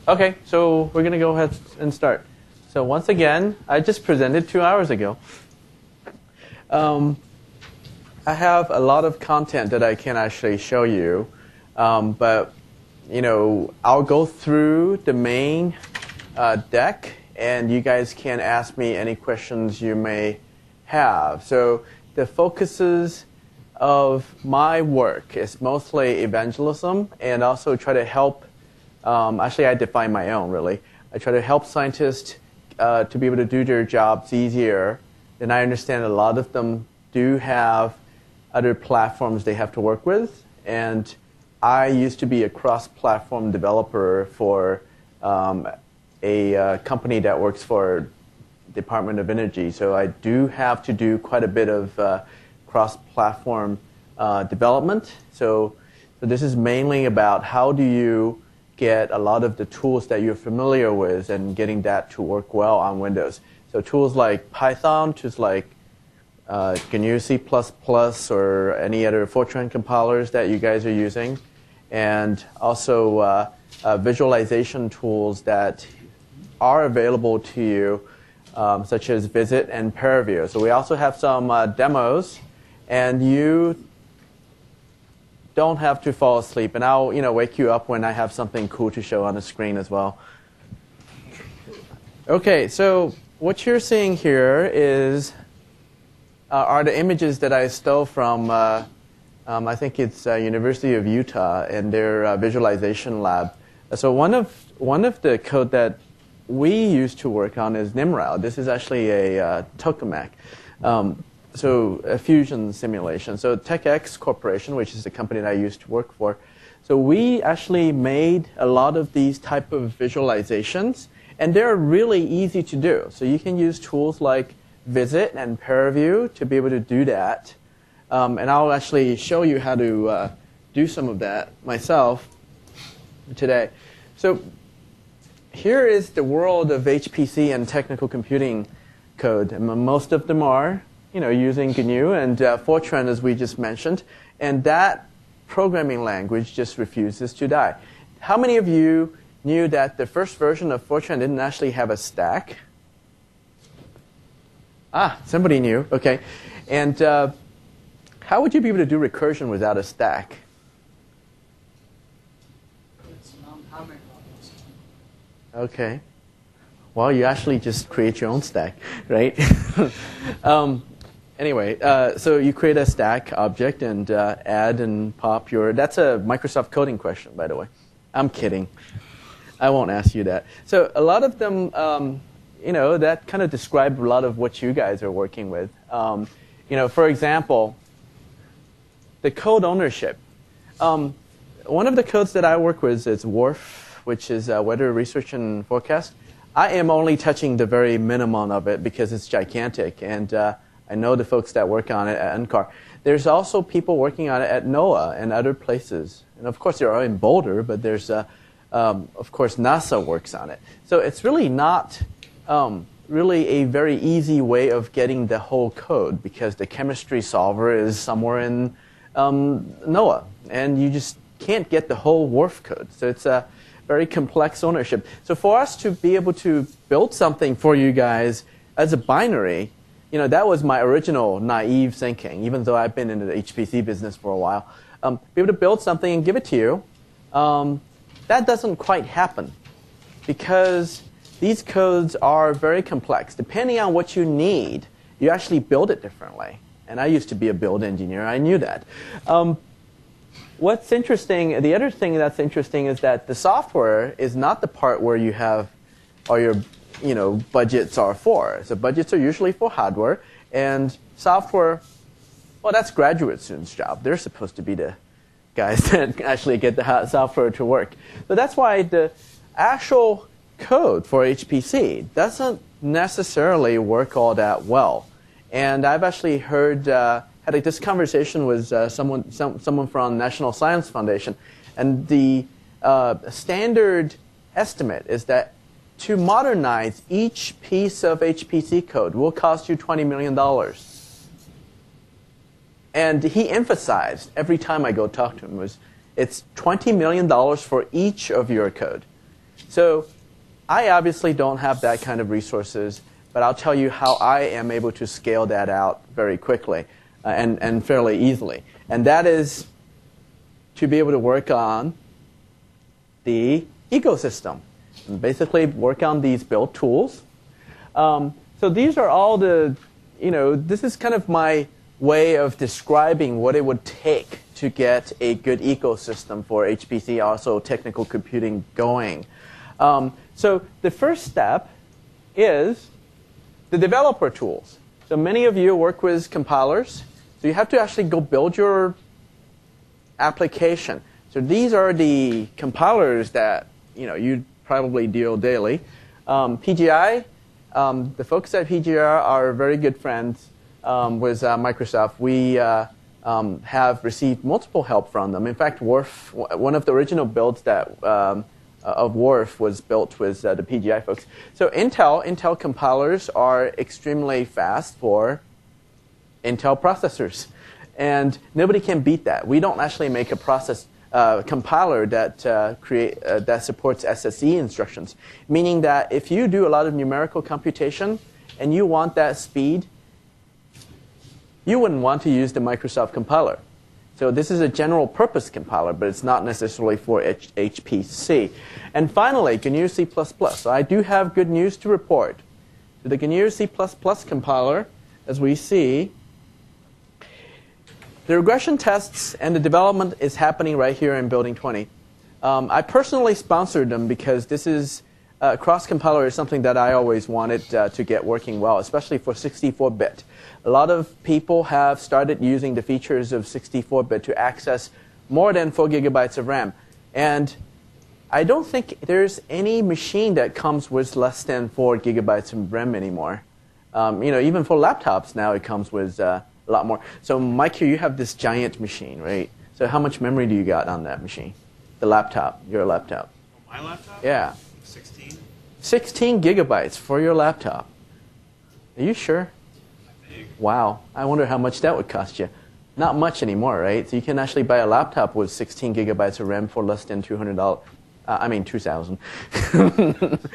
Okay, so we're going to go ahead and start. So once again, I just presented 2 hours ago. I have a lot of content that I can actually show you, but I'll go through the main deck, and you guys can ask me any questions you may have. So the focuses of my work is mostly evangelism, and also try to help. Actually, I define my own, really. I try to help scientists to be able to do their jobs easier. And I understand a lot of them do have other platforms they have to work with. And I used to be a cross-platform developer for a company that works for Department of Energy. So I do have to do quite a bit of cross-platform development. So this is mainly about how do you get a lot of the tools that you're familiar with and getting that to work well on Windows. So tools like Python, tools like GNU C++ or any other Fortran compilers that you guys are using, and also visualization tools that are available to you, such as Visit and ParaView. So we also have some demos, and you don't have to fall asleep, and I'll wake you up when I have something cool to show on the screen as well. Okay, so what you're seeing here are the images that I stole from I think it's University of Utah and their visualization lab. So one of the code that we used to work on is Nimrod. This is actually a tokamak. So a fusion simulation. So TechX Corporation, which is the company that I used to work for, so we actually made a lot of these type of visualizations, and they're really easy to do. So you can use tools like Visit and ParaView to be able to do that. And I'll actually show you how to do some of that myself today. So here is the world of HPC and technical computing code. And most of them are using GNU and Fortran, as we just mentioned, and that programming language just refuses to die. How many of you knew that the first version of Fortran didn't actually have a stack? Ah, somebody knew. Okay. And how would you be able to do recursion without a stack? It's non-atomic levels. Okay. Well, you actually just create your own stack, right? Anyway, so you create a stack object and add and pop your... That's a Microsoft coding question, by the way. I'm kidding. I won't ask you that. So a lot of them, that kind of describe a lot of what you guys are working with. For example, the code ownership. One of the codes that I work with is WRF, which is Weather Research and Forecast. I am only touching the very minimum of it because it's gigantic, and I know the folks that work on it at NCAR. There's also people working on it at NOAA and other places. And of course, there are in Boulder, but there's, of course, NASA works on it. So it's really not really a very easy way of getting the whole code because the chemistry solver is somewhere in NOAA, and you just can't get the whole WRF code. So it's a very complex ownership. So for us to be able to build something for you guys as a binary, that was my original naive thinking, even though I've been in the HPC business for a while. Be able to build something and give it to you, that doesn't quite happen because these codes are very complex. Depending on what you need, you actually build it differently. And I used to be a build engineer. I knew that. What's interesting, the other thing that's interesting is that the software is not the part where you have all your budgets are for. So budgets are usually for hardware, and software, well, that's graduate students' job. They're supposed to be the guys that actually get the software to work. So that's why the actual code for HPC doesn't necessarily work all that well. And I've actually had this conversation with someone from National Science Foundation, and the standard estimate is that to modernize each piece of HPC code will cost you $20 million. And he emphasized every time I go talk to him it's $20 million for each of your code. So I obviously don't have that kind of resources, but I'll tell you how I am able to scale that out very quickly and fairly easily. And that is to be able to work on the ecosystem. And basically work on these build tools. So these are all the, this is kind of my way of describing what it would take to get a good ecosystem for HPC, also technical computing going. So the first step is the developer tools. So many of you work with compilers. So you have to actually go build your application. So these are the compilers that you probably deal daily. PGI, the folks at PGI are very good friends with Microsoft. We have received multiple help from them. In fact, Wharf, one of the original builds that of Wharf was built with the PGI folks. So Intel compilers are extremely fast for Intel processors. And nobody can beat that. We don't actually make a compiler that that supports SSE instructions, meaning that if you do a lot of numerical computation and you want that speed, you wouldn't want to use the Microsoft compiler. So this is a general purpose compiler, but it's not necessarily for HPC. And finally, GNU C++. So I do have good news to report. So the GNU C++ compiler, as we see, the regression tests and the development is happening right here in Building 20. I personally sponsored them because this is cross-compiler is something that I always wanted to get working well, especially for 64-bit. A lot of people have started using the features of 64-bit to access more than 4 gigabytes of RAM. And I don't think there's any machine that comes with less than 4 gigabytes of RAM anymore. Even for laptops now, it comes with a lot more. So, Mike, here you have this giant machine, right? So how much memory do you got on that machine? The laptop, your laptop. My laptop? Yeah. 16. 16 gigabytes for your laptop. Are you sure? I think. Wow. I wonder how much that would cost you. Not much anymore, right? So you can actually buy a laptop with 16 gigabytes of RAM for less than $200. $2,000.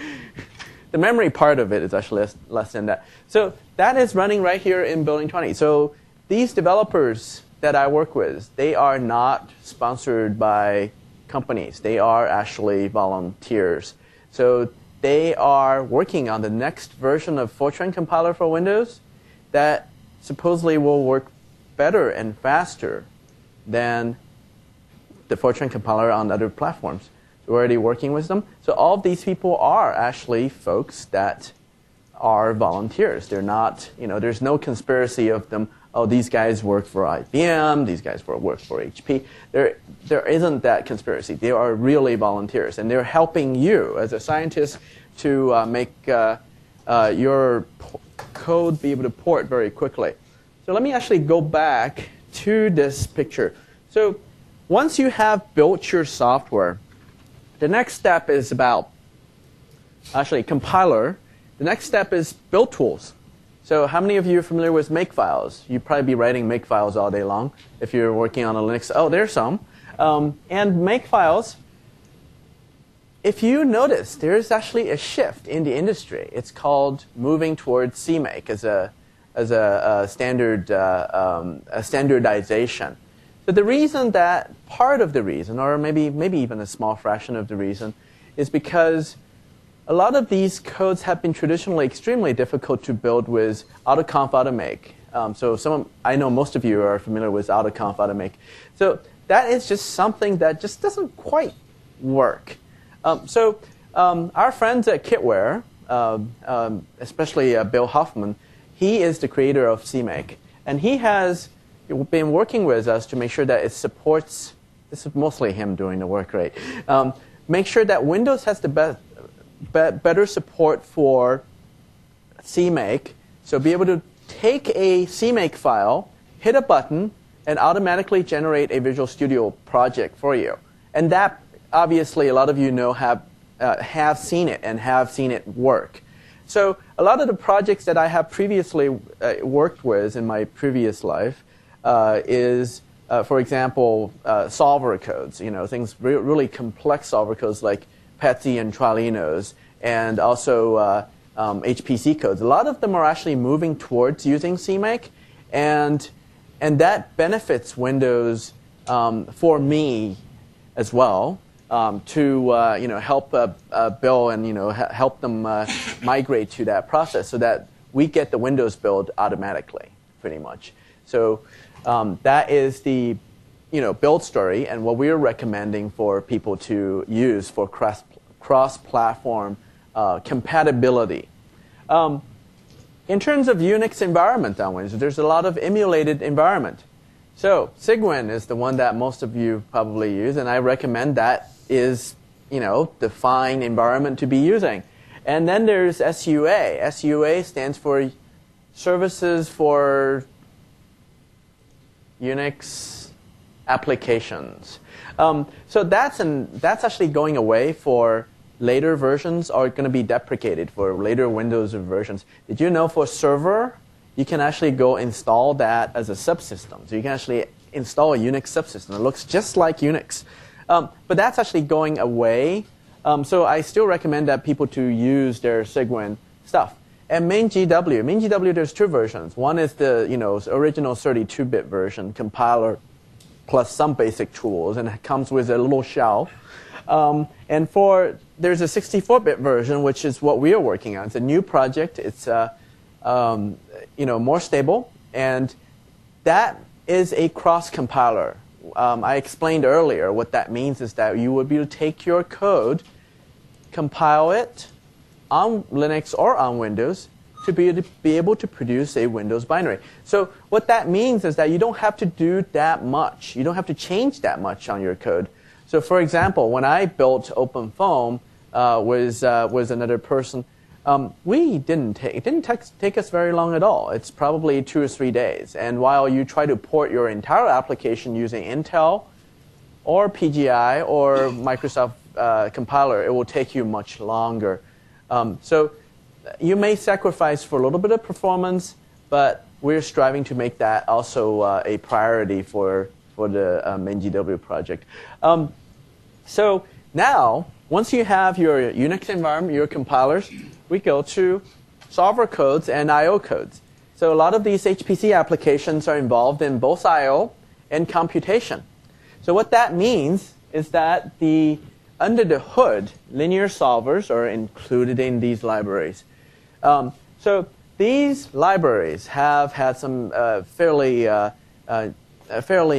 The memory part of it is actually less than that. So that is running right here in Building 20. So these developers that I work with, they are not sponsored by companies. They are actually volunteers. So they are working on the next version of Fortran compiler for Windows that supposedly will work better and faster than the Fortran compiler on other platforms. We're already working with them. So all of these people are actually folks that are volunteers. They're not, there's no conspiracy of them, oh, these guys work for IBM, these guys work for HP. There isn't that conspiracy. They are really volunteers, and they're helping you as a scientist to make your code be able to port very quickly. So let me actually go back to this picture. So once you have built your software, the next step is about actually compiler. The next step is build tools. So how many of you are familiar with makefiles? You'd probably be writing makefiles all day long if you're working on a Linux. Oh, there's some. And makefiles, if you notice, there's actually a shift in the industry. It's called moving towards CMake as a standard a standardization. But the reason that, part of the reason, or maybe even a small fraction of the reason, is because a lot of these codes have been traditionally extremely difficult to build with AutoConf Automake. So I know most of you are familiar with AutoConf Automake. So that is just something that just doesn't quite work. Our friends at Kitware, especially Bill Hoffman, he is the creator of CMake, and he has been working with us to make sure that it supports, this is mostly him doing the work, right? Make sure that Windows has the better support for CMake. So be able to take a CMake file, hit a button, and automatically generate a Visual Studio project for you. And that, obviously, a lot of you know have seen it and have seen it work. So a lot of the projects that I have previously worked with in my previous life for example, solver codes. Things really complex solver codes like Petsy and Tralinos, and also HPC codes. A lot of them are actually moving towards using CMake, and that benefits Windows for me as well to help Bill and help them migrate to that process so that we get the Windows build automatically, pretty much. So that is the build story and what we're recommending for people to use for cross-platform compatibility. In terms of Unix environment on Windows, there's a lot of emulated environment. So Cygwin is the one that most of you probably use, and I recommend that is the fine environment to be using. And then there's SuA. SuA stands for Services for Unix Applications. So that's actually going away for later versions, or going to be deprecated for later Windows versions. Did you know for server, you can actually go install that as a subsystem. So you can actually install a Unix subsystem. It looks just like Unix. But that's actually going away. So I still recommend that people to use their Cygwin stuff. And MainGW, there's two versions. One is the original 32-bit version, compiler plus some basic tools, and it comes with a little shell. And there's a 64-bit version, which is what we are working on. It's a new project. It's more stable, and that is a cross-compiler. I explained earlier what that means is that you would be able to take your code, compile it on Linux or on Windows to be able to produce a Windows binary. So what that means is that you don't have to do that much. You don't have to change that much on your code. So for example, when I built Openfoam with another person, it didn't take us very long at all. It's probably 2 or 3 days. And while you try to port your entire application using Intel or PGI or Microsoft compiler, it will take you much longer. So you may sacrifice for a little bit of performance, but we're striving to make that also a priority for the MainGW project. So now, once you have your Unix environment, your compilers, we go to solver codes and I/O codes. So a lot of these HPC applications are involved in both I/O and computation. So what that means is that under the hood, linear solvers are included in these libraries. So these libraries have had some fairly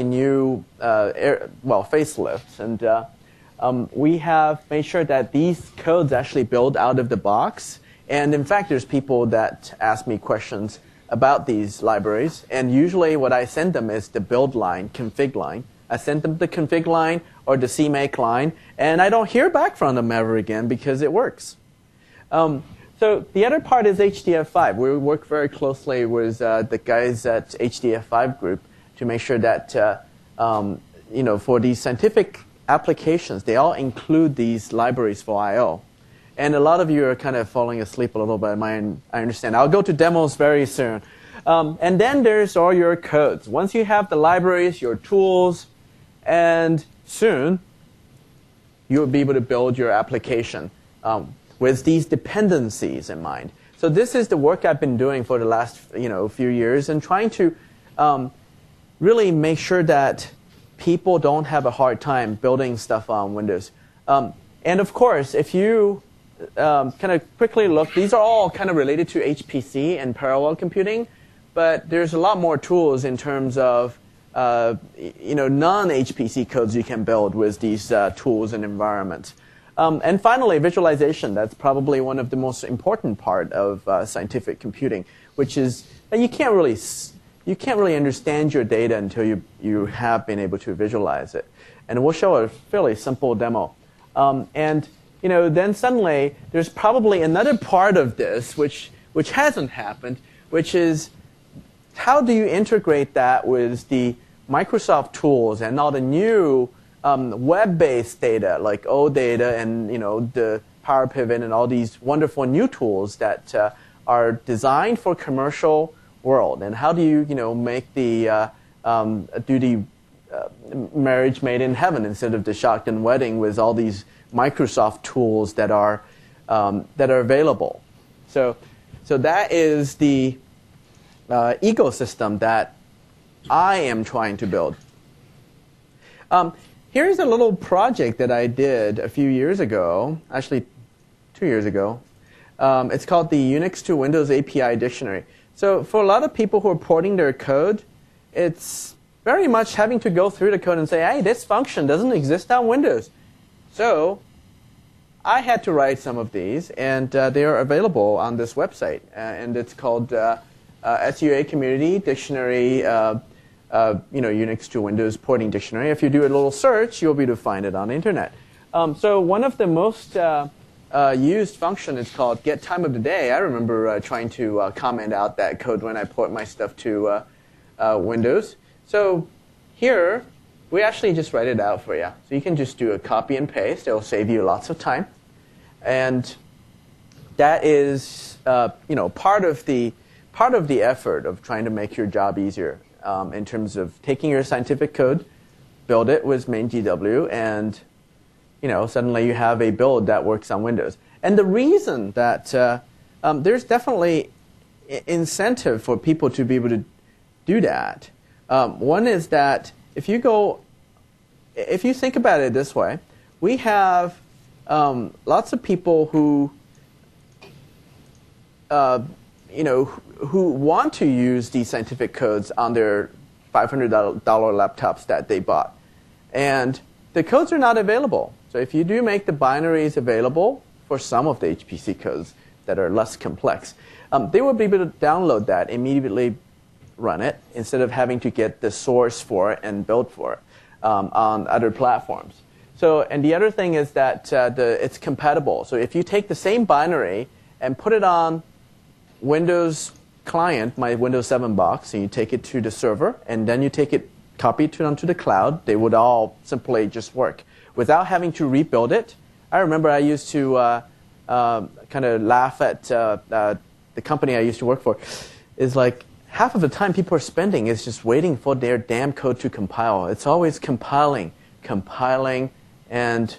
new facelifts, and we have made sure that these codes actually build out of the box. And in fact, there's people that ask me questions about these libraries, and usually what I send them is the build line, config line. I send them the config line or the CMake line, and I don't hear back from them ever again because it works. So the other part is HDF5. We work very closely with the guys at HDF5 group to make sure that for these scientific applications, they all include these libraries for I/O. And a lot of you are kind of falling asleep a little bit. I understand. I'll go to demos very soon. And then there's all your codes. Once you have the libraries, your tools, and soon you'll be able to build your application with these dependencies in mind. So this is the work I've been doing for the last few years, and trying to really make sure that people don't have a hard time building stuff on Windows. And of course, if you kind of quickly look, these are all kind of related to HPC and parallel computing, but there's a lot more tools in terms of non-HPC codes you can build with these tools and environments. And finally, visualization. That's probably one of the most important part of scientific computing, which is that you can't really understand your data until you have been able to visualize it. And we'll show a fairly simple demo. And then suddenly there's probably another part of this which hasn't happened, which is how do you integrate that with the Microsoft tools and all the new web-based data like OData and the Power Pivot and all these wonderful new tools that are designed for commercial world, and how do you make the marriage made in heaven instead of the shotgun wedding with all these Microsoft tools that are available. So that is the ecosystem that I am trying to build. Here's a little project that I did a few years ago, actually 2 years ago. It's called the Unix to Windows API Dictionary. So for a lot of people who are porting their code, it's very much having to go through the code and say, hey, this function doesn't exist on Windows. So I had to write some of these, and they are available on this website. And it's called SuA Community Dictionary, Unix to Windows Porting Dictionary. If you do a little search, you'll be able to find it on the internet. So one of the most used function is called get time of the day. I remember trying to comment out that code when I port my stuff to Windows. So here, we actually just write it out for you. So you can just do a copy and paste. It'll save you lots of time. And that is part of the effort of trying to make your job easier in terms of taking your scientific code, build it with main GW, and suddenly you have a build that works on Windows. And the reason that there's definitely incentive for people to be able to do that. One is that if you think about it this way, we have lots of people who who want to use these scientific codes on their $500 laptops that they bought, and the codes are not available. So if you do make the binaries available for some of the HPC codes that are less complex, they will be able to download that, immediately run it, instead of having to get the source for it and build for it on other platforms. So, and the other thing is that it's compatible. So if you take the same binary and put it on Windows client, my Windows 7 box, and you take it to the server, and then you take it, copy it onto the cloud, they would all simply just work without having to rebuild it. I remember I used to kind of laugh at the company I used to work for. Is like half of the time people are spending is just waiting for their damn code to compile. It's always compiling, and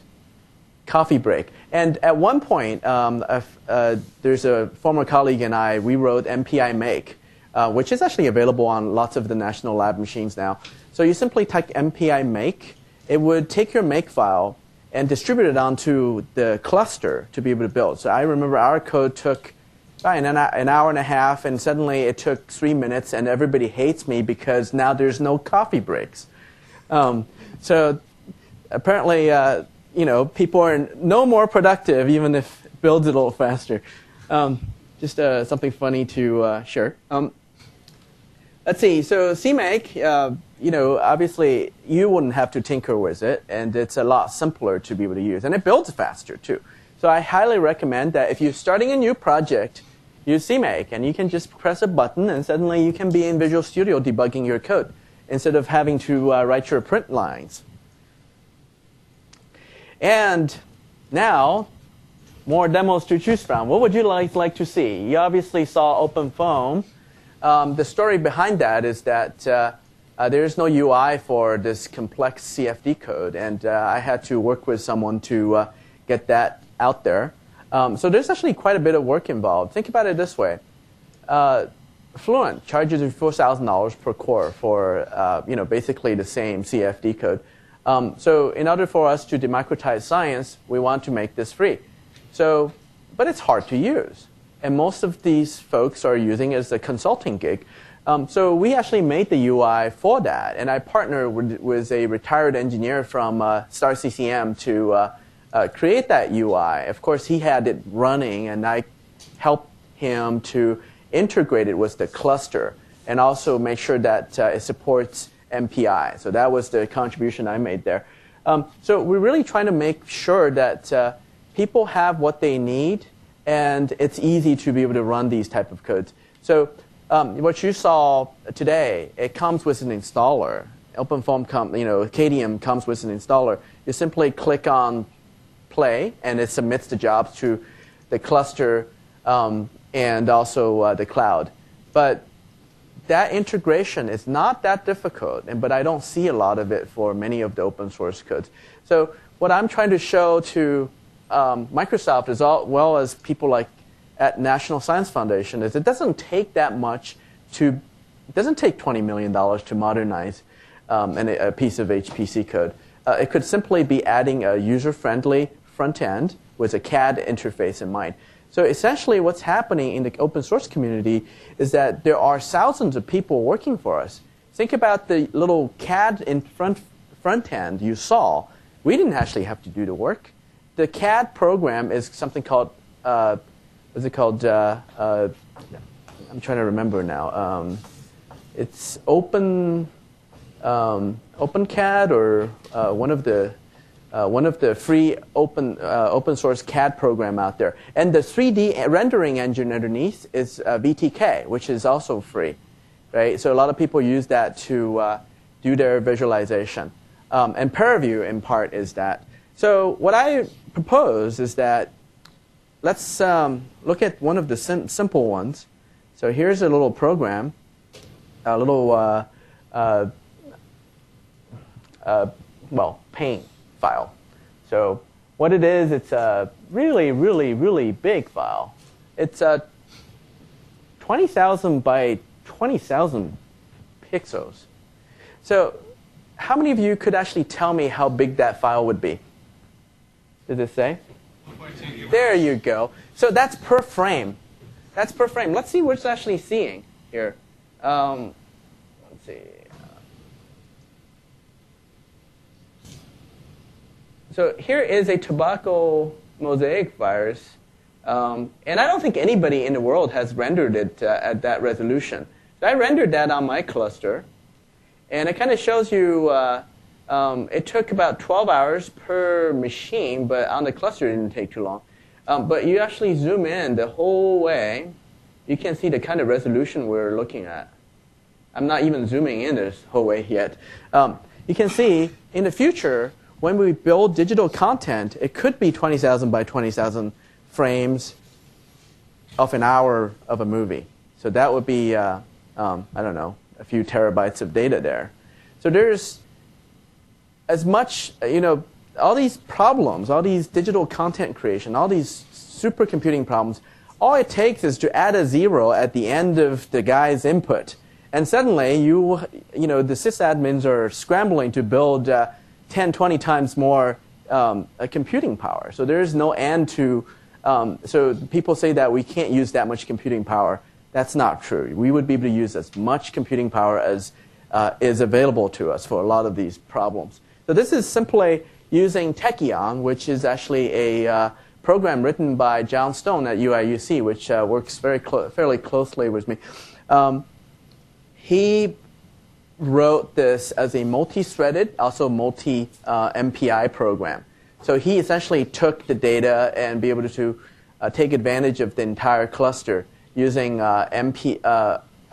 coffee break. And at one point, there's a former colleague and I, we wrote MPI make, which is actually available on lots of the national lab machines now. So you simply type MPI make. It would take your make file and distribute it onto the cluster to be able to build. So I remember our code took an hour and a half, and suddenly it took 3 minutes, and everybody hates me because now there's no coffee breaks. So apparently, people are no more productive, even if it builds it a little faster. Just something funny to share. Let's see. So CMake, obviously you wouldn't have to tinker with it, and it's a lot simpler to be able to use, and it builds faster too. So I highly recommend that if you're starting a new project, use CMake, and you can just press a button, and suddenly you can be in Visual Studio debugging your code instead of having to write your print lines. And now, more demos to choose from. What would you like to see? You obviously saw Openfoam. The story behind that is that there is no UI for this complex CFD code, and I had to work with someone to get that out there. So there's actually quite a bit of work involved. Think about it this way. Fluent charges you $4,000 per core for basically the same CFD code. So in order for us to democratize science, we want to make this free. So, but it's hard to use. And most of these folks are using it as a consulting gig. So we actually made the UI for that. And I partnered with a retired engineer from Star CCM to create that UI. Of course, he had it running, and I helped him to integrate it with the cluster and also make sure that it supports MPI. So that was the contribution I made there. So we're really trying to make sure that people have what they need, and it's easy to be able to run these type of codes. So what you saw today, it comes with an installer. Openfoam, KDM comes with an installer. You simply click on play, and it submits the jobs to the cluster and also the cloud. But that integration is not that difficult, but I don't see a lot of it for many of the open source codes. So what I'm trying to show to Microsoft, as well as people like at National Science Foundation, is it doesn't take that much it doesn't take $20 million to modernize a piece of HPC code. It could simply be adding a user-friendly front end with a CAD interface in mind. So essentially what's happening in the open source community is that there are thousands of people working for us. Think about the little CAD in front end you saw. We didn't actually have to do the work. The CAD program is something called, what's it called? I'm trying to remember now. It's OpenCAD or one of the free open source CAD program out there. And the 3D rendering engine underneath is VTK, which is also free, right? So a lot of people use that to do their visualization. And ParaView, in part, is that. So what I propose is that let's look at one of the simple ones. So here's a little program, a little, paint file. So what it is, it's a really, really, really big file. It's 20,000 by 20,000 pixels. So how many of you could actually tell me how big that file would be? Does it say? 1.2 gigabytes. There you go. So that's per frame. That's per frame. Let's see what it's actually seeing here. Let's see. So here is a tobacco mosaic virus. And I don't think anybody in the world has rendered it at that resolution. So I rendered that on my cluster. And it kind of shows you it took about 12 hours per machine, but on the cluster it didn't take too long. But you actually zoom in the whole way, you can see the kind of resolution we're looking at. I'm not even zooming in this whole way yet. You can see in the future, when we build digital content, it could be 20,000 by 20,000 frames of an hour of a movie. So that would be, I don't know, a few terabytes of data there. So there's as much, all these problems, all these digital content creation, all these supercomputing problems, all it takes is to add a 0 at the end of the guy's input. And suddenly, the sysadmins are scrambling to build 10, 20 times more computing power. So there is no end to, so people say that we can't use that much computing power. That's not true. We would be able to use as much computing power as is available to us for a lot of these problems. So this is simply using Tachyon, which is actually a program written by John Stone at UIUC, which works fairly closely with me. He wrote this as a multi-threaded, also multi-MPI program. So he essentially took the data and be able to take advantage of the entire cluster using I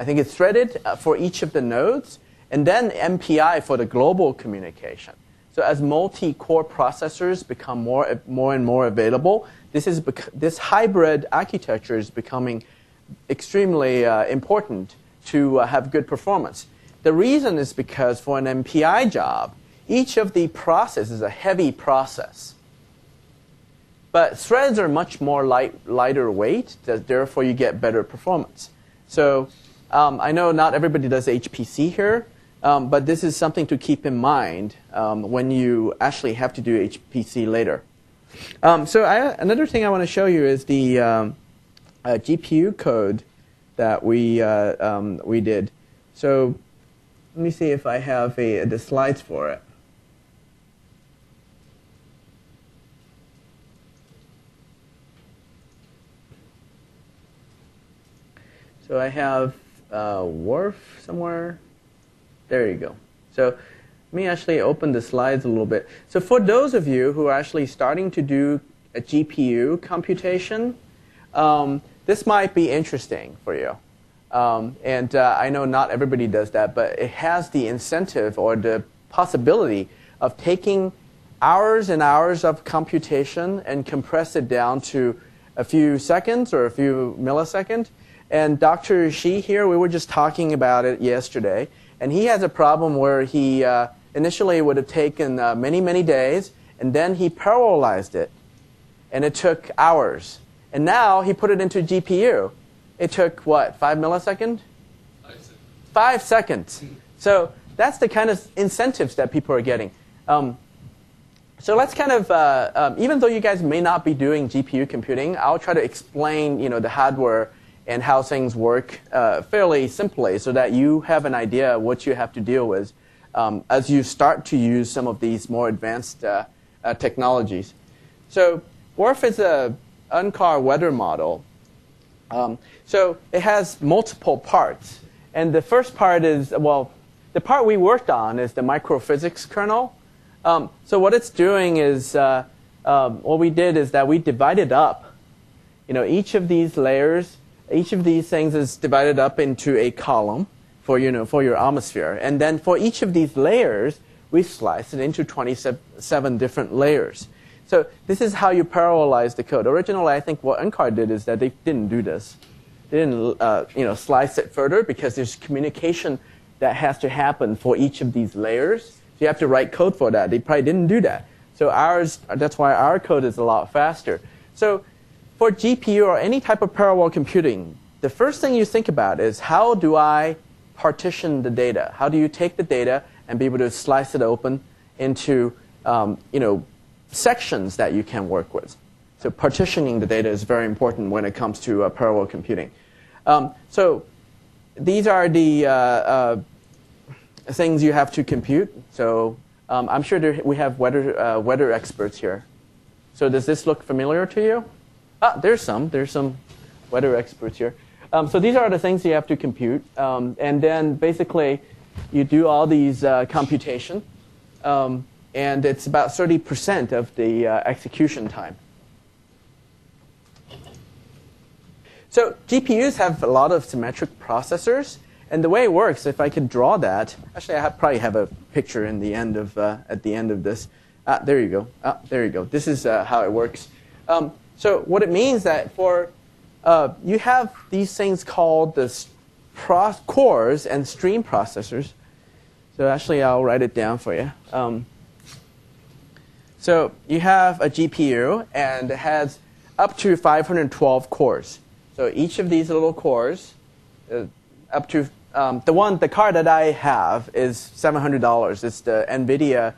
think it's threaded for each of the nodes, and then MPI for the global communication. So as multi-core processors become more and more available, this hybrid architecture is becoming extremely important to have good performance. The reason is because for an MPI job, each of the processes is a heavy process. But threads are much more lighter weight, therefore you get better performance. So I know not everybody does HPC here, but this is something to keep in mind when you actually have to do HPC later. So another thing I want to show you is the GPU code that we did. So let me see if I have the slides for it. So I have Wharf somewhere. There you go. So let me actually open the slides a little bit. So for those of you who are actually starting to do a GPU computation, this might be interesting for you. And I know not everybody does that, but it has the incentive or the possibility of taking hours and hours of computation and compress it down to a few seconds or a few milliseconds. And Dr. Shi here, we were just talking about it yesterday, and he has a problem where he initially would have taken many, many days, and then he parallelized it, and it took hours. And now he put it into GPU. It took, what, 5 milliseconds? 5 seconds. 5 seconds. So that's the kind of incentives that people are getting. So let's kind of, even though you guys may not be doing GPU computing, I'll try to explain, the hardware and how things work fairly simply so that you have an idea what you have to deal with as you start to use some of these more advanced technologies. So WRF is a NCAR weather model. So it has multiple parts. And the first part is, well, the part we worked on is the Microphysics Colonel. So what it's doing is, what we did is that we divided up, each of these layers, each of these things is divided up into a column for your atmosphere. And then for each of these layers, we slice it into 27 different layers. So this is how you parallelize the code. Originally, I think what NCAR did is that they didn't do this. They didn't, slice it further because there's communication that has to happen for each of these layers. So you have to write code for that. They probably didn't do that. So that's why our code is a lot faster. So for GPU or any type of parallel computing, the first thing you think about is how do I partition the data? How do you take the data and be able to slice it open into, sections that you can work with? So partitioning the data is very important when it comes to parallel computing. So these are the things you have to compute. So I'm sure we have weather experts here. So does this look familiar to you? There's some weather experts here. So these are the things you have to compute. And then basically you do all these computation. And it's about 30% of the execution time. So GPUs have a lot of symmetric processors, and the way it works, if I could draw that, actually I probably have a picture in the end of at the end of this. There you go. There you go. This is how it works. So what it means that for you have these things called the cores and stream processors. So actually I'll write it down for you. So you have a GPU, and it has up to 512 cores. So each of these little cores, up to the card that I have is $700. It's the NVIDIA,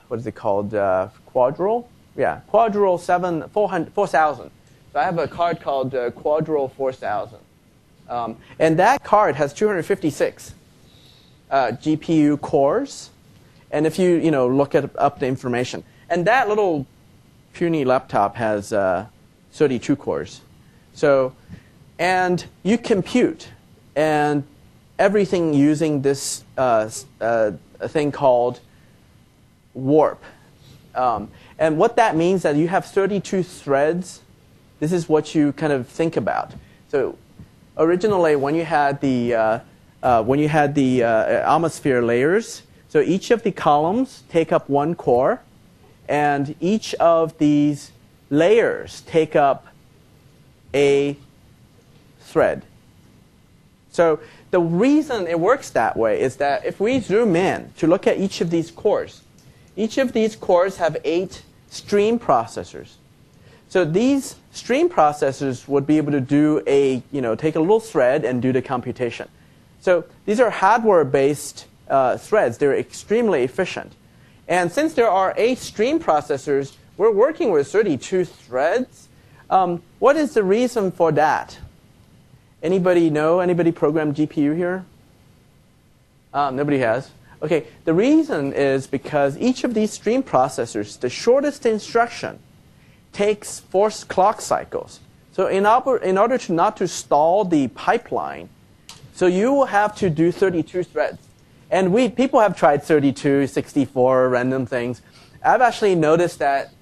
what is it called? Quadro? Yeah, Quadro 4000. So I have a card called Quadro 4000, and that card has 256 GPU cores. And if you look up the information, and that little puny laptop has 32 cores. So, and you compute and everything using this thing called warp. And what that means that you have 32 threads. This is what you kind of think about. So originally, when you had the atmosphere layers, so each of the columns take up one core, and each of these layers take up a thread. So the reason it works that way is that if we zoom in to look at each of these cores have 8 stream processors. So these stream processors would be able to do take a little thread and do the computation. So these are hardware-based threads. They're extremely efficient. And since there are 8 stream processors, we're working with 32 threads. What is the reason for that? Anybody know? Anybody program GPU here? Nobody has. Okay, the reason is because each of these stream processors, the shortest instruction, takes 4 clock cycles. So in order to not to stall the pipeline, so you will have to do 32 threads. And people have tried 32, 64, random things. I've actually noticed that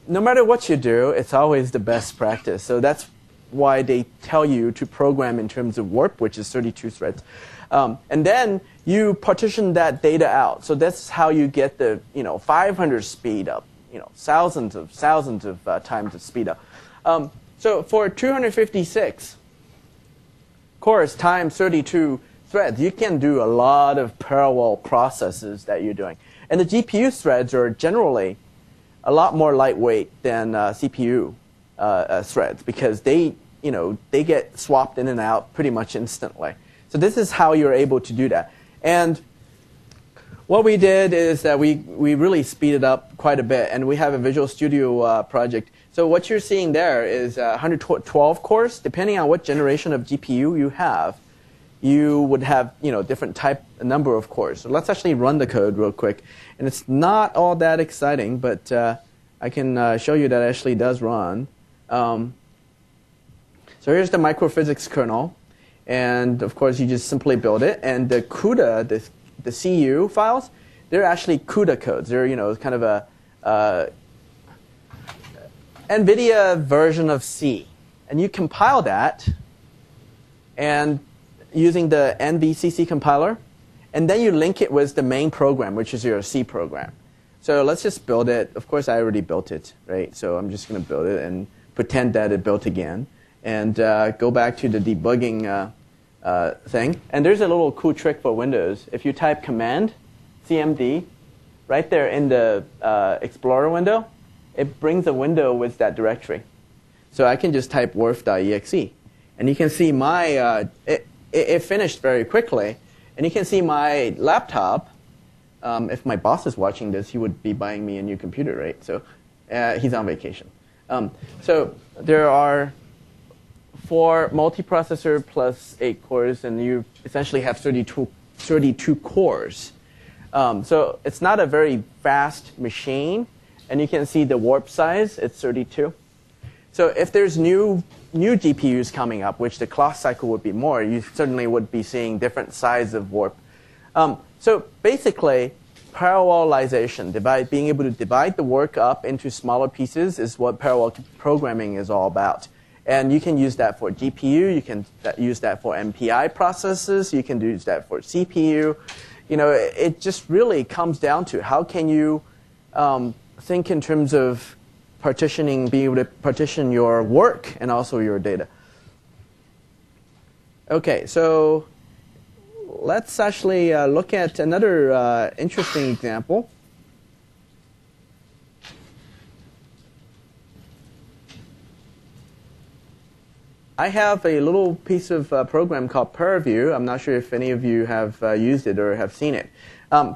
no matter what you do, it's always the best practice. So that's why they tell you to program in terms of warp, which is 32 threads. And then you partition that data out. So that's how you get the 500 speed up, thousands of times of speed up. So for 256, cores times 32 threads, you can do a lot of parallel processes that you're doing. And the GPU threads are generally a lot more lightweight than CPU threads because they get swapped in and out pretty much instantly. So this is how you're able to do that. And what we did is that we really speeded up quite a bit, and we have a Visual Studio project. So what you're seeing there is 112 cores. Depending on what generation of GPU you have, you would have different number of cores. So let's actually run the code real quick. And it's not all that exciting, but I can show you that it actually does run. So here's the Microphysics Kernel. And of course, you just simply build it. And the CUDA, the CU files, they're actually CUDA codes. They're kind of a NVIDIA version of C. And you compile that and using the NVCC compiler, and then you link it with the main program, which is your C program. So let's just build it. Of course, I already built it, right? So I'm just going to build it and pretend that it built again, and go back to the debugging thing. And there's a little cool trick for Windows. If you type command CMD right there in the Explorer window, it brings a window with that directory. So I can just type worf.exe. And you can see it finished very quickly. And you can see my laptop. If my boss is watching this, he would be buying me a new computer, right? So he's on vacation. So there are 4 multiprocessor plus 8 cores, and you essentially have 32 cores. So it's not a very fast machine, and you can see the warp size, it's 32. So if there's new GPUs coming up, which the clock cycle would be more, you certainly would be seeing different size of warp. So basically, parallelization, being able to divide the work up into smaller pieces is what parallel programming is all about. And you can use that for GPU, you can use that for MPI processes, you can use that for CPU. It just really comes down to how can you think in terms of partitioning, being able to partition your work and also your data. Okay, so let's actually look at another interesting example. I have a little piece of program called Purview. I'm not sure if any of you have used it or have seen it.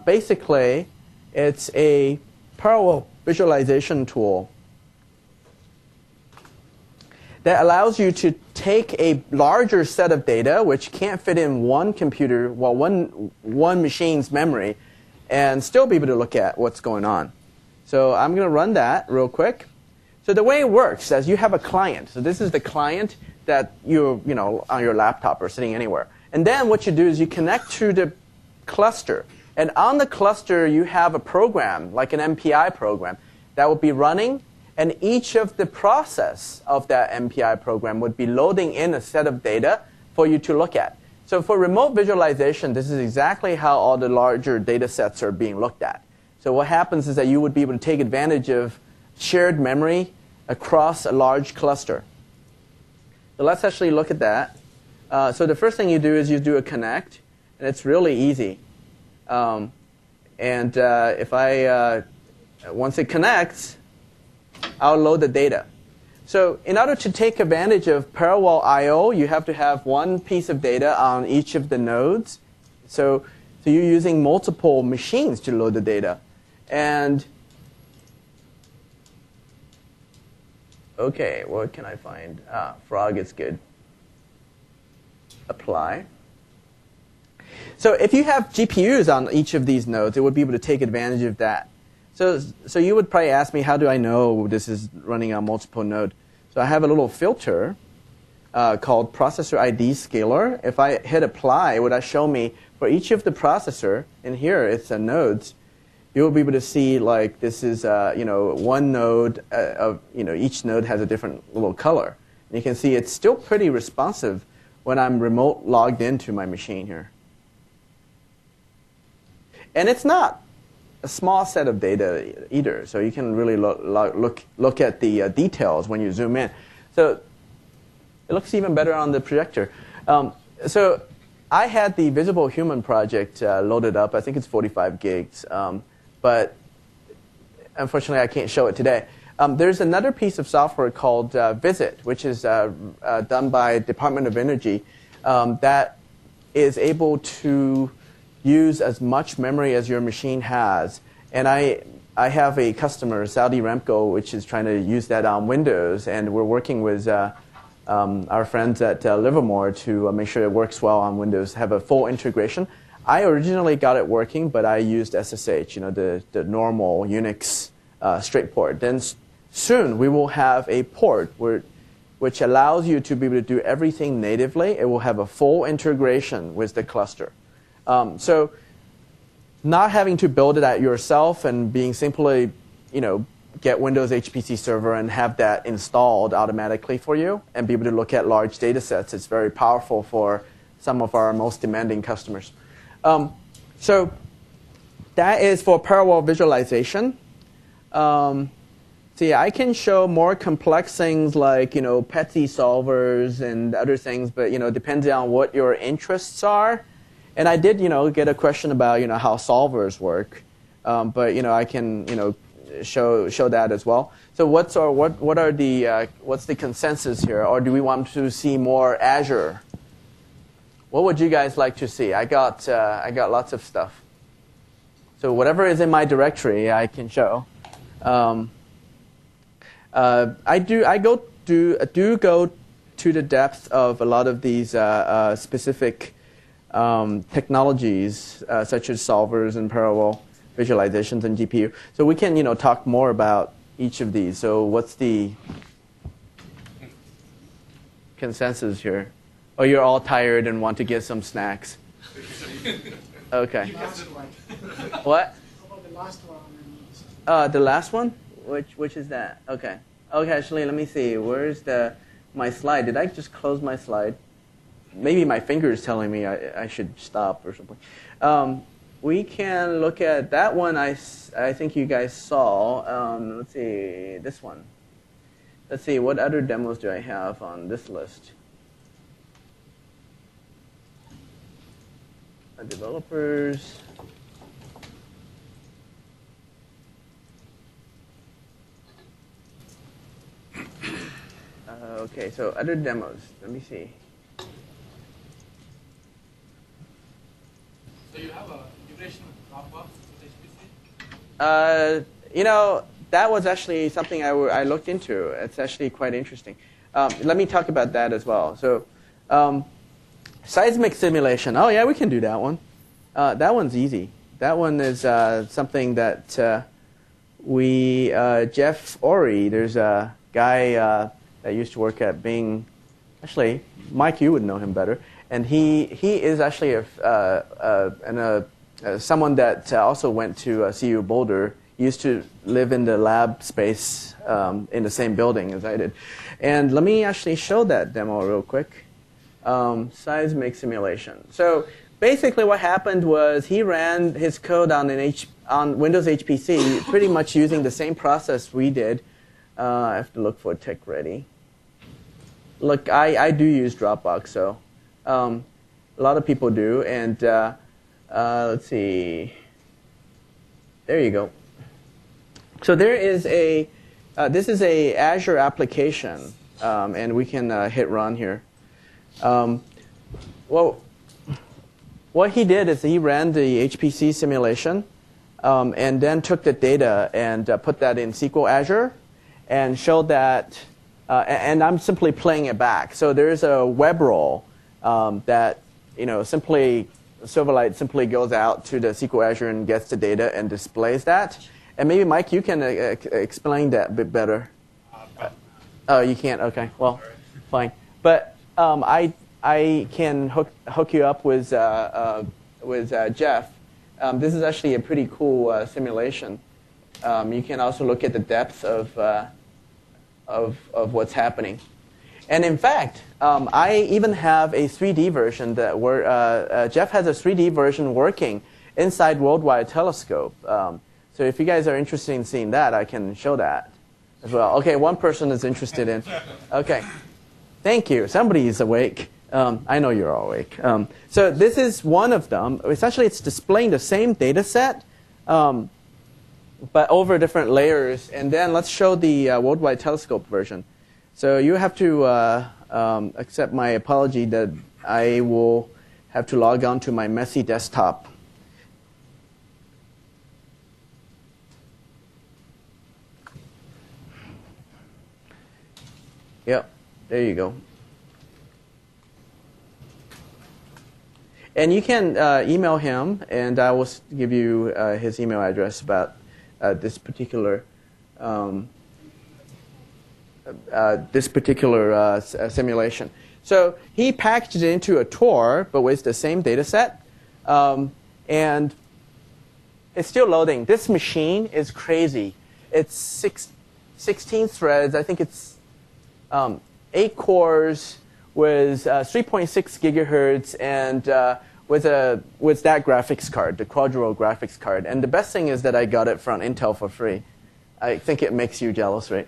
Basically, it's a parallel visualization tool that allows you to take a larger set of data, which can't fit in one computer, one machine's memory, and still be able to look at what's going on. So I'm going to run that real quick. So the way it works is you have a client. So this is the client that you on your laptop or sitting anywhere. And then what you do is you connect to the cluster. And on the cluster, you have a program, like an MPI program, that will be running. And each of the process of that MPI program would be loading in a set of data for you to look at. So for remote visualization, this is exactly how all the larger data sets are being looked at. So what happens is that you would be able to take advantage of shared memory across a large cluster. So let's actually look at that. So the first thing you do is you do a connect, and it's really easy. If once it connects, I'll load the data. So in order to take advantage of parallel I/O, you have to have one piece of data on each of the nodes. So you're using multiple machines to load the data. And okay, what can I find? Frog is good. Apply. So if you have GPUs on each of these nodes, it would be able to take advantage of that. So you would probably ask me, how do I know this is running on multiple nodes? So I have a little filter called Processor ID Scaler. If I hit apply, it would show me for each of the processor, and here it's nodes, you will be able to see like this is one node of each node has a different little color. And you can see it's still pretty responsive when I'm remote logged into my machine here. And it's not a small set of data either, so you can really look at the details when you zoom in. So it looks even better on the projector. So I had the Visible Human project loaded up. I think it's 45 gigs. But unfortunately, I can't show it today. There's another piece of software called Visit, which is done by Department of Energy that is able to use as much memory as your machine has. And I have a customer, Saudi Aramco, which is trying to use that on Windows, and we're working with our friends at Livermore to make sure it works well on Windows, have a full integration. I originally got it working, but I used SSH, the normal Unix straight port. Then soon we will have a port which allows you to be able to do everything natively. It will have a full integration with the cluster. So not having to build it out yourself and being simply, get Windows HPC server and have that installed automatically for you and be able to look at large data sets. It's very powerful for some of our most demanding customers. So that is for parallel visualization. See, I can show more complex things like, PETSI solvers and other things, but, depending on what your interests are. And I did, get a question about, how solvers work. But, I can, show that as well. So what's the consensus here? Or do we want to see more Azure? What would you guys like to see? I got lots of stuff. So whatever is in my directory, I can show. I go to the depth of a lot of these specific technologies, such as solvers and parallel visualizations and GPU. So we can, talk more about each of these. So what's the consensus here? Oh, you're all tired and want to get some snacks. Okay. What? How about the last one? The last one? Which is that? Okay. Okay, actually, let me see. Where's my slide? Did I just close my slide? Maybe my finger is telling me I should stop or something. We can look at that one I think you guys saw. Let's see, this one. Let's see, what other demos do I have on this list? Developers. Okay, so other demos. Let me see. So you have a integration with Dropbox with HPC? That was actually something I looked into. It's actually quite interesting. Let me talk about that as well. So, seismic simulation. Oh yeah, we can do that one. That one's easy. That one is something that Jeff Ori, there's a guy that used to work at Bing. Actually, Mike, you would know him better. And he is actually someone that also went to CU Boulder. He used to live in the lab space in the same building as I did. And let me actually show that demo real quick. Seismic simulation. So basically what happened was he ran his code on Windows HPC pretty much using the same process we did. I have to look for Tech Ready. Look, I do use Dropbox, so a lot of people do. And let's see. There you go. So there is this is a Azure application, and we can hit run here. Well, what he did is he ran the HPC simulation, and then took the data and put that in SQL Azure, and showed that. And I'm simply playing it back. So there's a web role that Silverlight simply goes out to the SQL Azure and gets the data and displays that. And maybe Mike, you can explain that a bit better. Oh, you can't. Okay. Well, fine. But I can hook you up with Jeff. This is actually a pretty cool simulation. You can also look at the depth of what's happening. And in fact, I even have a 3D version where Jeff has a 3D version working inside Worldwide Telescope. So if you guys are interested in seeing that, I can show that as well. Okay, one person is interested in. Okay, thank you. Somebody is awake. I know you're all awake. So this is one of them. Essentially, it's displaying the same data set, but over different layers. And then let's show the Worldwide Telescope version. So you have to accept my apology that I will have to log on to my messy desktop. Yep, there you go. And you can email him, and I will give you his email address about this particular simulation. So he packaged it into a tour, but with the same data set. And it's still loading. This machine is crazy. It's 16 threads. I think it's 8 cores with 3.6 gigahertz and with that graphics card, the Quadro graphics card. And the best thing is that I got it from Intel for free. I think it makes you jealous, right?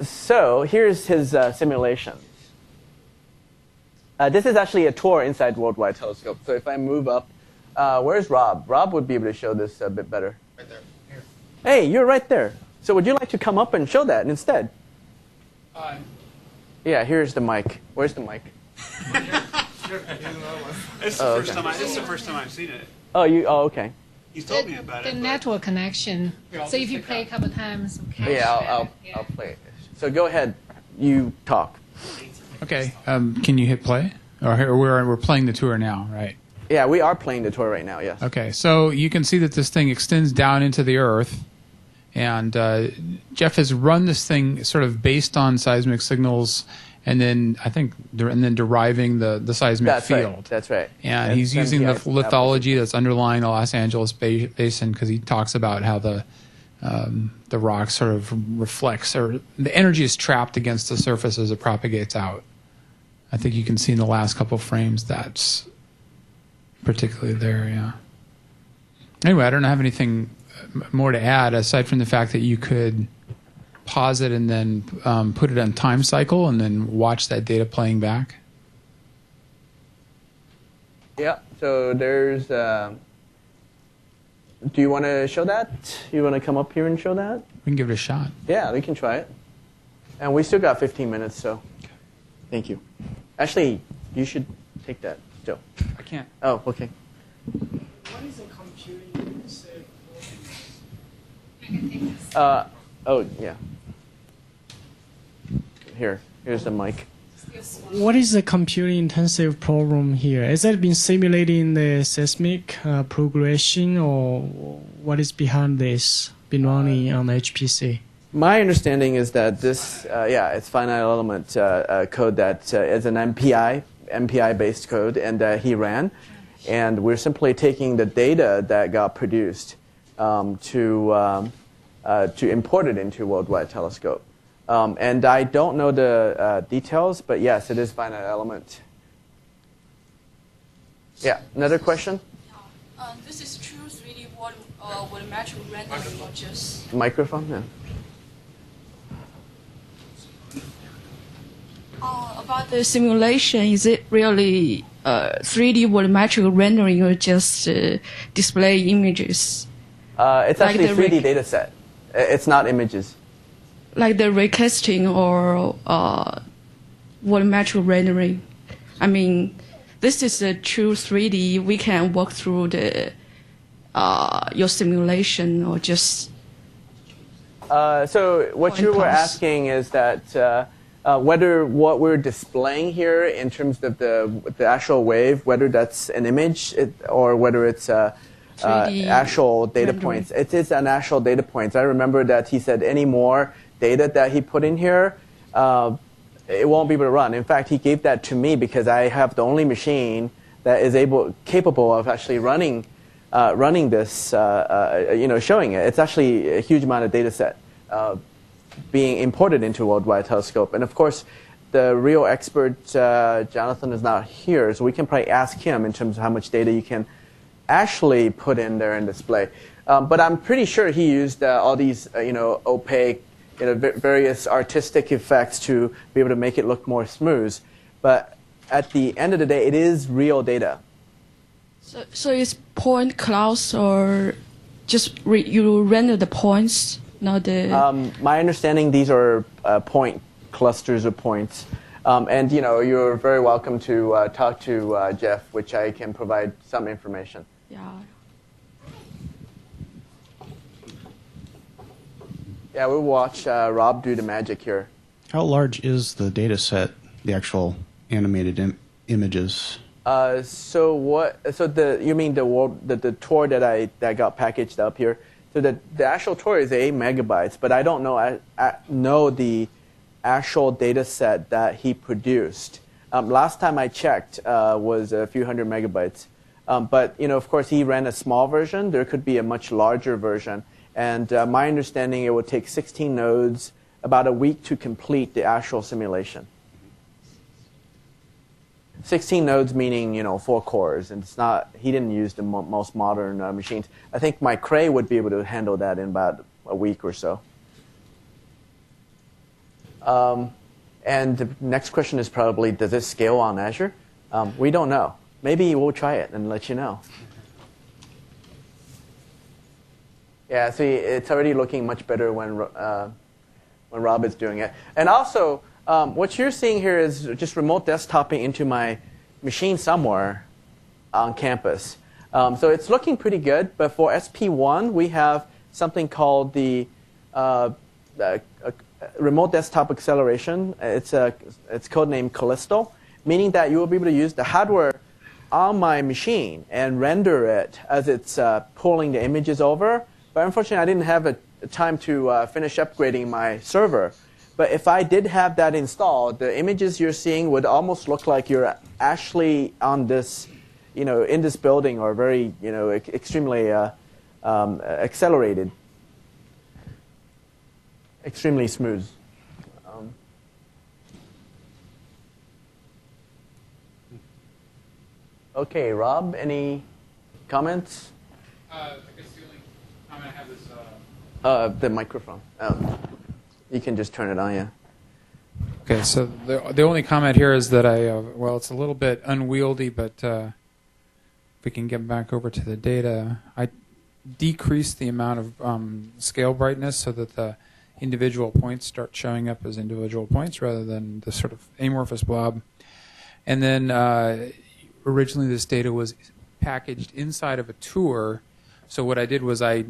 So here's his simulations. This is actually a tour inside Worldwide Telescope. So if I move up, where's Rob? Rob would be able to show this a bit better. Right there. Here. Hey, you're right there. So would you like to come up and show that instead? Yeah, here's the mic. Where's the mic? This is the first time I've seen it. Oh, okay. He's told me about it. The network connection. So if you play a couple times, okay. Yeah, I'll play it. So go ahead. You talk. Okay. Can you hit play? Or we're playing the tour now, right? Yeah, we are playing the tour right now, yes. Okay. So you can see that this thing extends down into the Earth. And Jeff has run this thing sort of based on seismic signals, and then deriving the seismic field. Right. That's right. And he's using the lithology that's underlying the Los Angeles basin, because he talks about how the rock sort of reflects, or the energy is trapped against the surface as it propagates out. I think you can see in the last couple frames that's particularly there. Yeah. Anyway, I don't have anything more to add aside from the fact that you could pause it and then put it on time cycle and then watch that data playing back. Yeah, so there's do you want to show that? You want to come up here and show that? We can give it a shot. Yeah, we can try it. And we still got 15 minutes, so thank you. Actually, you should take that still. I can't. Oh, okay. What is a computing safe? Oh, yeah. Here's the mic. What is the computing-intensive problem here? Has that been simulating the seismic progression, or what is behind this been running on HPC? My understanding is that this, it's finite element code that is an MPI-based code, and he ran. And we're simply taking the data that got produced to import it into Worldwide Telescope. And I don't know the details, but yes, it is finite element. Yeah, another question? This is true 3D volumetric rendering or just... Microphone, yeah. About the simulation, is it really 3D volumetric rendering or just display images? It's like actually a 3D data set. It's not images. Like the recasting or volumetric rendering. I mean, this is a true 3D. We can walk through the your simulation or just... So what you were asking is that whether what we're displaying here in terms of the actual wave, whether that's an image or whether it's actual data points. It is an actual data points. I remember that he said any more data that he put in here, it won't be able to run. In fact, he gave that to me because I have the only machine that is capable of actually running this, showing it. It's actually a huge amount of data set being imported into Worldwide Telescope. And of course, the real expert, Jonathan, is not here, so we can probably ask him in terms of how much data you can actually put in there and display. But I'm pretty sure he used all these, opaque various artistic effects to be able to make it look more smooth. But at the end of the day, it is real data. So it's point clouds or just you render the points, not the... My understanding, these are point clusters of points. And you're very welcome to talk to Jeff, which I can provide some information. Yeah. Yeah, we'll watch Rob do the magic here. How large is the data set, the actual animated images? You mean the tour that got packaged up here? So the actual tour is 8 megabytes, but I don't know the actual data set that he produced. Last time I checked was a few hundred megabytes. But of course, he ran a small version. There could be a much larger version. And my understanding, it would take 16 nodes, about a week to complete the actual simulation. 16 nodes meaning 4 cores, and he didn't use the most modern machines. I think my Cray would be able to handle that in about a week or so. And the next question is probably, does this scale on Azure? We don't know. Maybe we'll try it and let you know. Yeah, see, it's already looking much better when Rob is doing it. And also, what you're seeing here is just remote desktoping into my machine somewhere on campus. So it's looking pretty good. But for SP1, we have something called the remote desktop acceleration. It's codenamed Callisto, meaning that you will be able to use the hardware on my machine and render it as it's pulling the images over. But unfortunately, I didn't have time to finish upgrading my server. But if I did have that installed, the images you're seeing would almost look like you're actually on this, in this building, or very, extremely accelerated, extremely smooth. Okay, Rob, any comments? I guess the only comment I have is... the microphone. Oh. You can just turn it on, yeah. Okay, so the only comment here is that it's a little bit unwieldy, but if we can get back over to the data, I decreased the amount of scale brightness so that the individual points start showing up as individual points rather than the sort of amorphous blob. And then originally this data was packaged inside of a tour. So what I did was I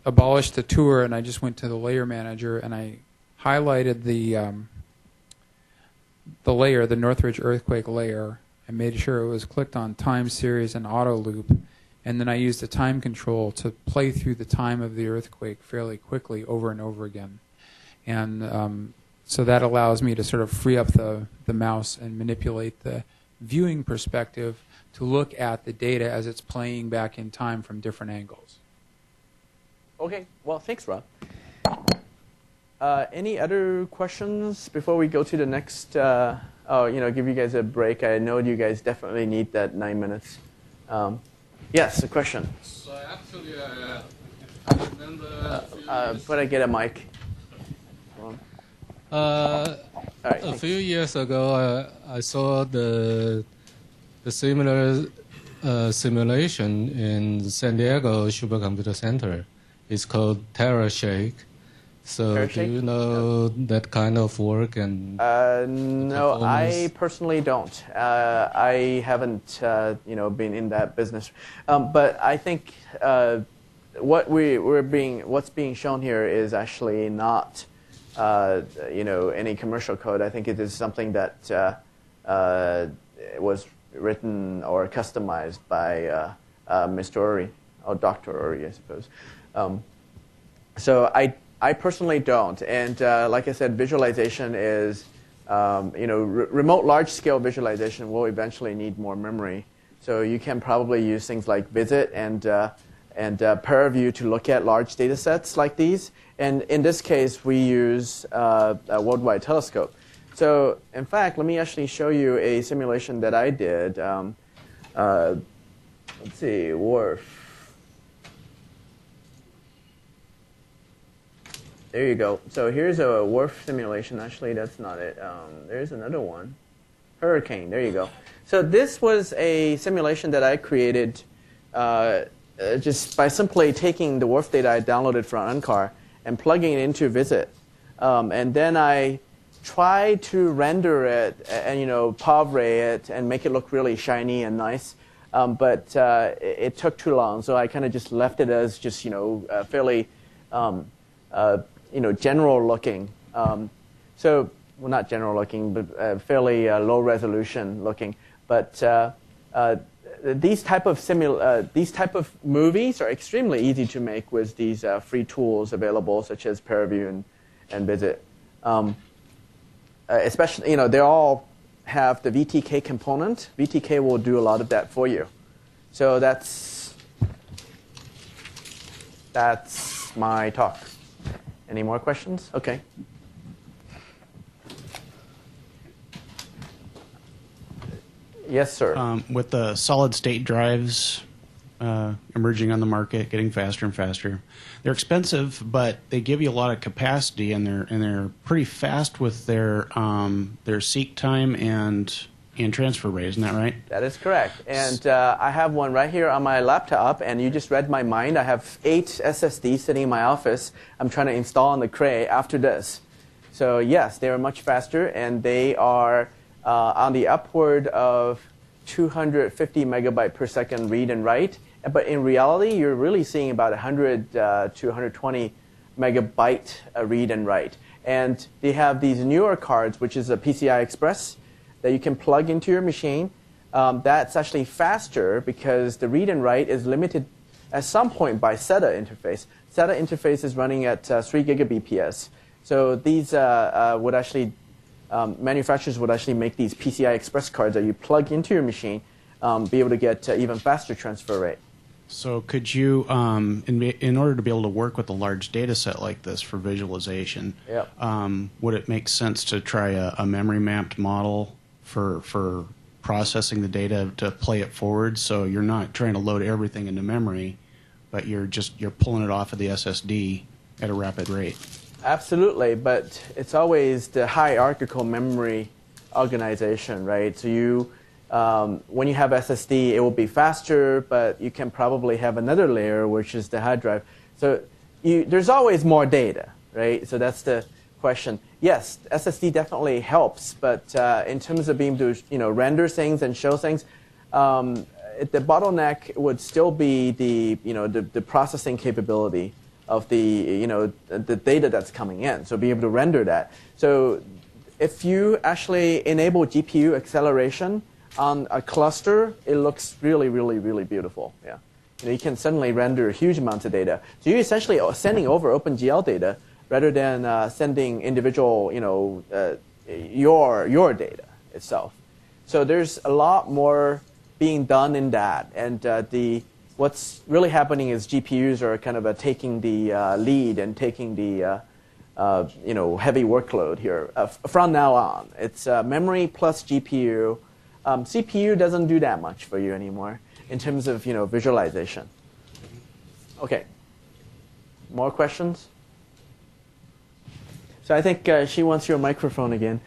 abolished the tour and I just went to the layer manager and I highlighted the layer, the Northridge earthquake layer. I made sure it was clicked on time series and auto loop, and then I used a time control to play through the time of the earthquake fairly quickly over and over again. And so that allows me to sort of free up the mouse and manipulate the viewing perspective to look at the data as it's playing back in time from different angles. Okay, well, thanks, Rob. Any other questions before we go to the next, give you guys a break? I know you guys definitely need that 9 minutes. Yes, a question. So actually, I remember but I get a mic. A few years ago, I saw the similar simulation in San Diego Supercomputer Center. It's called TerraShake. So TerraShake? Do you know that kind of work? And no, I personally don't. I haven't been in that business. But I think what's being shown here is actually not any commercial code. I think it is something that was written or customized by Mr. Uri, or Dr. Uri, I suppose. So I personally don't. And like I said, visualization is, remote large-scale visualization will eventually need more memory. So you can probably use things like Visit and ParaView to look at large data sets like these. And in this case, we use a worldwide telescope. So in fact, let me actually show you a simulation that I did. Let's see, WRF. There you go. So here's a wharf simulation. Actually, that's not it. There's another one. Hurricane. There you go. So this was a simulation that I created just by simply taking the wharf data I downloaded from Uncar and plugging it into Visit. And then I tried to render it and, pauvre it and make it look really shiny and nice. But it took too long, so I kind of just left it as just, fairly general looking. Well, not general looking, but fairly low resolution looking. But these type of movies are extremely easy to make with these free tools available, such as ParaView and Visit. Especially, they all have the VTK component. VTK will do a lot of that for you. So that's my talk. Any more questions? Okay. Yes, sir. With the solid-state drives emerging on the market, getting faster and faster, they're expensive, but they give you a lot of capacity, and they're pretty fast with their seek time and transfer rate. Isn't that right? That is correct. And I have one right here on my laptop, and you just read my mind. I have 8 SSDs sitting in my office. I'm trying to install on the Cray after this. So yes, they are much faster, and they are on the upward of 250 megabyte per second read and write. But in reality, you're really seeing about 100 to 120 megabyte read and write. And they have these newer cards, which is a PCI Express, that you can plug into your machine. That's actually faster because the read and write is limited at some point by SATA interface. SATA interface is running at 3 gigabps. So these would actually, manufacturers would actually make these PCI Express cards that you plug into your machine, be able to get even faster transfer rate. So could you, in order to be able to work with a large data set like this for visualization, yep. Would it make sense to try a memory mapped model for processing the data to play it forward? So you're not trying to load everything into memory, but you're pulling it off of the SSD at a rapid rate. Absolutely, but it's always the hierarchical memory organization, right? So you, when you have SSD, it will be faster, but you can probably have another layer, which is the hard drive. So there's always more data, right? So that's the question. Yes, SSD definitely helps, but in terms of being able to render things and show things, the bottleneck would still be the processing capability of the data that's coming in. So be able to render that. So if you actually enable GPU acceleration on a cluster, it looks really, really, really beautiful. Yeah, you can suddenly render huge amounts of data. So you're essentially sending over OpenGL data rather than sending individual, your data itself. So there's a lot more being done in that, and what's really happening is GPUs are kind of taking the lead and taking the heavy workload here from now on. It's memory plus GPU. CPU doesn't do that much for you anymore in terms of visualization. Okay. More questions? So I think she wants your microphone again.